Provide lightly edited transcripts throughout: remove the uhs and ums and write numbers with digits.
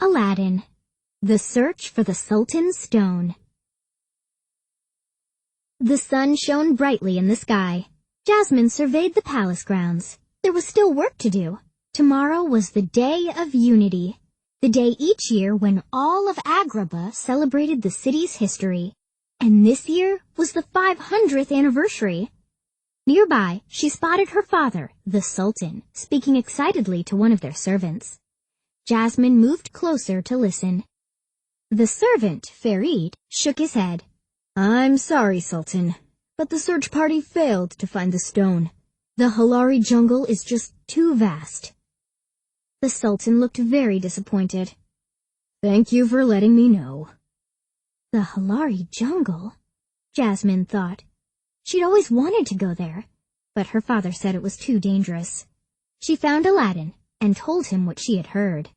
Aladdin. The Search for the Sultan's Stone. The sun shone brightly in the sky. Jasmine surveyed the palace grounds. There was still work to do. Tomorrow was the Day of Unity, the day each year when all of Agrabah celebrated the city's history. And this year was the 500th anniversary. Nearby, she spotted her father, the Sultan, speaking excitedly to one of their servants. Jasmine moved closer to listen. The servant, Farid, shook his head. I'm sorry, Sultan, but the search party failed to find the stone. The Halari jungle is just too vast. The Sultan looked very disappointed. Thank you for letting me know. The Halari jungle? Jasmine thought. She'd always wanted to go there, but her father said it was too dangerous. She found Aladdin and told him what she had heard.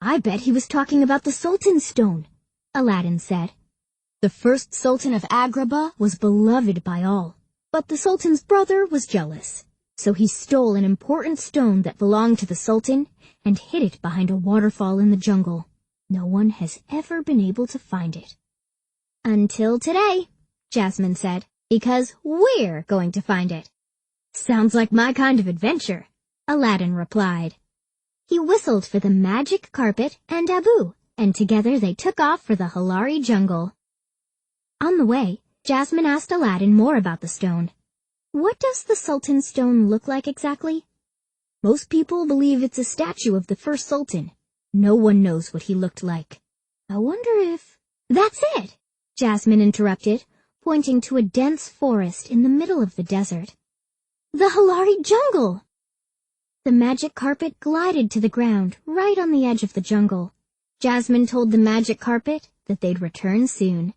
I bet he was talking about the Sultan's stone, Aladdin said. The first Sultan of Agrabah was beloved by all, but the Sultan's brother was jealous, so he stole an important stone that belonged to the Sultan and hid it behind a waterfall in the jungle. No one has ever been able to find it. Until today, Jasmine said, because we're going to find it. Sounds like my kind of adventure, Aladdin replied. He whistled for the magic carpet and Abu, and together they took off for the Halari jungle. On the way, Jasmine asked Aladdin more about the stone. What does the Sultan's stone look like exactly? Most people believe it's a statue of the first Sultan. No one knows what he looked like. I wonder if... That's it, Jasmine interrupted, pointing to a dense forest in the middle of the desert. The Halari jungle! The magic carpet glided to the ground right on the edge of the jungle. Jasmine told the magic carpet that they'd return soon.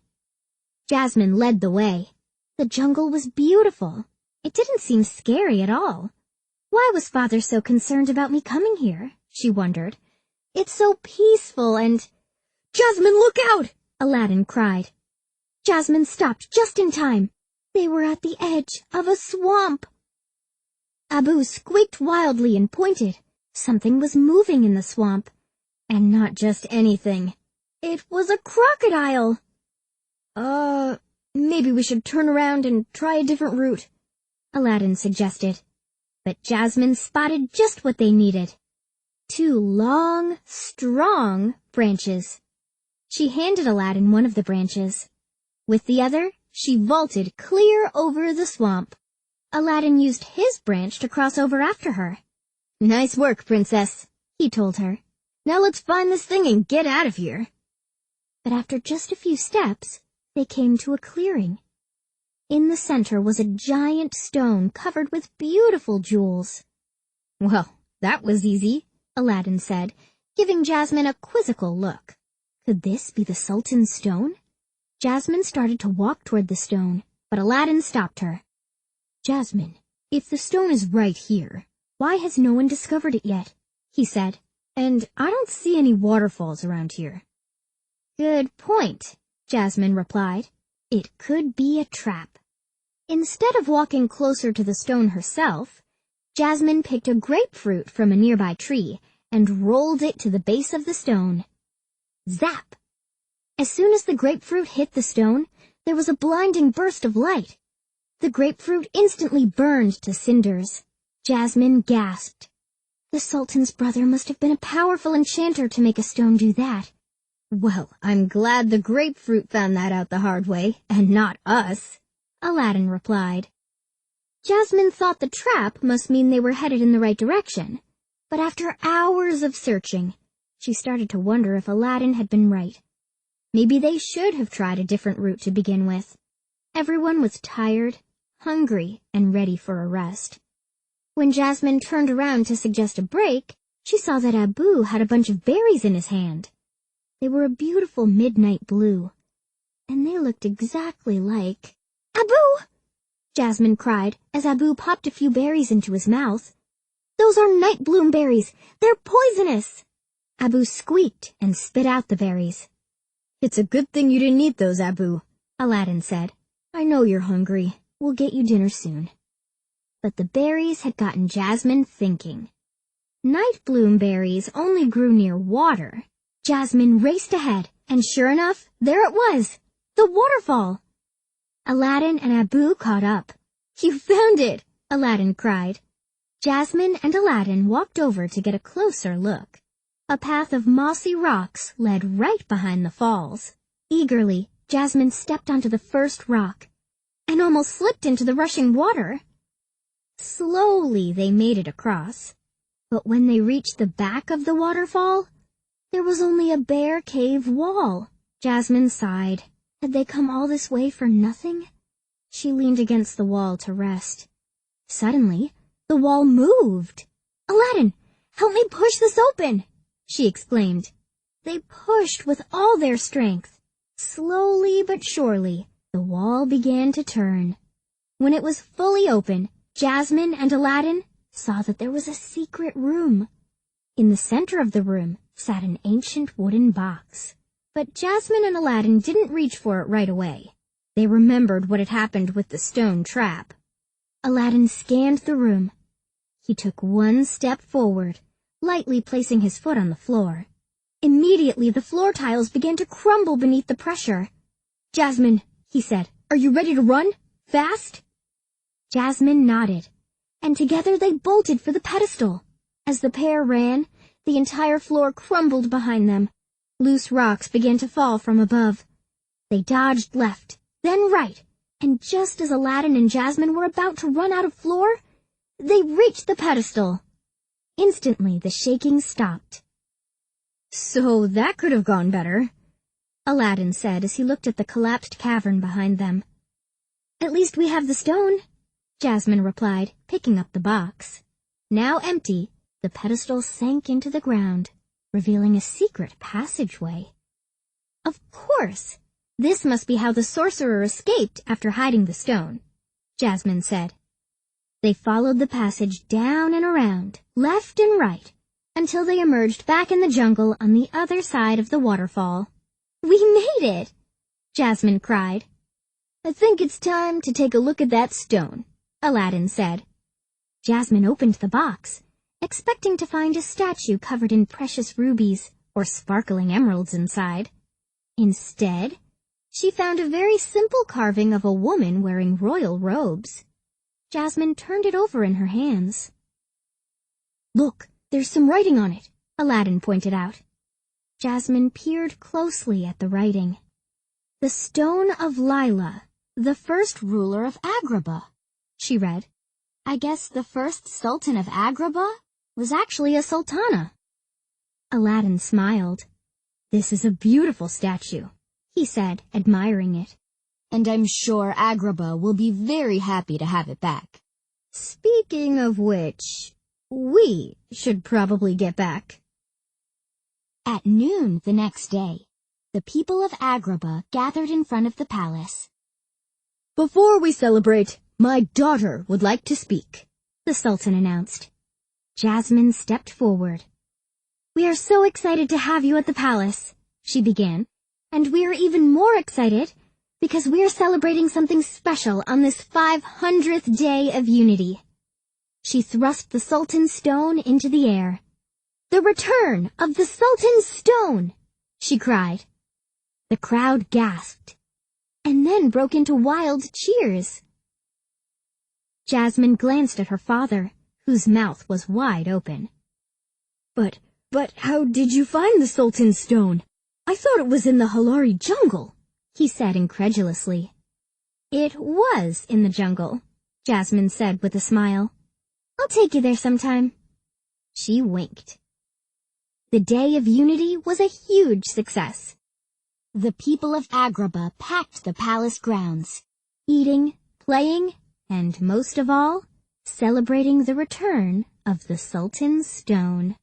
Jasmine led the way. The jungle was beautiful. It didn't seem scary at all. Why was Father so concerned about me coming here? She wondered. It's so peaceful and... Jasmine, look out! Aladdin cried. Jasmine stopped just in time. They were at the edge of a swamp. Abu squeaked wildly and pointed. Something was moving in the swamp. And not just anything. It was a crocodile. Maybe we should turn around and try a different route, Aladdin suggested. But Jasmine spotted just what they needed. 2 long, strong branches. She handed Aladdin one of the branches. With the other, she vaulted clear over the swamp. Aladdin used his branch to cross over after her. Nice work, Princess, he told her. Now let's find this thing and get out of here. But after just a few steps, they came to a clearing. In the center was a giant stone covered with beautiful jewels. Well, that was easy, Aladdin said, giving Jasmine a quizzical look. Could this be the Sultan's stone? Jasmine started to walk toward the stone, but Aladdin stopped her. Jasmine, if the stone is right here, why has no one discovered it yet? He said, and I don't see any waterfalls around here. Good point, Jasmine replied. It could be a trap. Instead of walking closer to the stone herself, Jasmine picked a grapefruit from a nearby tree and rolled it to the base of the stone. Zap! As soon as the grapefruit hit the stone, there was a blinding burst of light. The grapefruit instantly burned to cinders. Jasmine gasped. The Sultan's brother must have been a powerful enchanter to make a stone do that. Well, I'm glad the grapefruit found that out the hard way, and not us, Aladdin replied. Jasmine thought the trap must mean they were headed in the right direction, but after hours of searching, she started to wonder if Aladdin had been right. Maybe they should have tried a different route to begin with. Everyone was tired, hungry, and ready for a rest. When Jasmine turned around to suggest a break, she saw that Abu had a bunch of berries in his hand. They were a beautiful midnight blue, and they looked exactly like... Abu! Jasmine cried as Abu popped a few berries into his mouth. Those are night bloom berries! They're poisonous! Abu squeaked and spit out the berries. It's a good thing you didn't eat those, Abu, Aladdin said. I know you're hungry. We'll get you dinner soon. But the berries had gotten Jasmine thinking. Night bloom berries only grew near water. Jasmine raced ahead, and sure enough, there it was, the waterfall. Aladdin and Abu caught up. "You found it!" Aladdin cried. Jasmine and Aladdin walked over to get a closer look. A path of mossy rocks led right behind the falls. Eagerly, Jasmine stepped onto the first rock and almost slipped into the rushing water. Slowly they made it across, but when they reached the back of the waterfall, there was only a bare cave wall. Jasmine sighed. Had they come all this way for nothing? She leaned against the wall to rest. Suddenly, the wall moved. "Aladdin, help me push this open!" she exclaimed. They pushed with all their strength. Slowly but surely, the wall began to turn. When it was fully open, Jasmine and Aladdin saw that there was a secret room. In the center of the room sat an ancient wooden box. But Jasmine and Aladdin didn't reach for it right away. They remembered what had happened with the stone trap. Aladdin scanned the room. He took one step forward, lightly placing his foot on the floor. Immediately the floor tiles began to crumble beneath the pressure. "Jasmine," he said, "are you ready to run? Fast?" Jasmine nodded, and together they bolted for the pedestal. As the pair ran, the entire floor crumbled behind them. Loose rocks began to fall from above. They dodged left, then right, and just as Aladdin and Jasmine were about to run out of floor, they reached the pedestal. Instantly the shaking stopped. "So that could have gone better," Aladdin said as he looked at the collapsed cavern behind them. "At least we have the stone," Jasmine replied, picking up the box. Now empty, the pedestal sank into the ground, revealing a secret passageway. "Of course! This must be how the sorcerer escaped after hiding the stone," Jasmine said. They followed the passage down and around, left and right, until they emerged back in the jungle on the other side of the waterfall. "We made it!" Jasmine cried. "I think it's time to take a look at that stone," Aladdin said. Jasmine opened the box, expecting to find a statue covered in precious rubies or sparkling emeralds inside. Instead, she found a very simple carving of a woman wearing royal robes. Jasmine turned it over in her hands. "Look, there's some writing on it," Aladdin pointed out. Jasmine peered closely at the writing. "The Stone of Lila, the first ruler of Agrabah," she read. "I guess the first Sultan of Agrabah was actually a sultana." Aladdin smiled. "This is a beautiful statue," he said, admiring it. "And I'm sure Agrabah will be very happy to have it back. Speaking of which, we should probably get back." At noon the next day, the people of Agrabah gathered in front of the palace. "Before we celebrate, my daughter would like to speak," the Sultan announced. Jasmine stepped forward. "We are so excited to have you at the palace," she began, "and we are even more excited because we are celebrating something special on this 500th day of unity." She thrust the Sultan's stone into the air. "The return of the Sultan's stone!" she cried. The crowd gasped, and then broke into wild cheers. Jasmine glanced at her father, whose mouth was wide open. But how did you find the Sultan's stone? I thought it was in the Halari jungle," he said incredulously. "It was in the jungle," Jasmine said with a smile. "I'll take you there sometime." She winked. The Day of Unity was a huge success. The people of Agrabah packed the palace grounds, eating, playing, and most of all, celebrating the return of the Sultan's stone.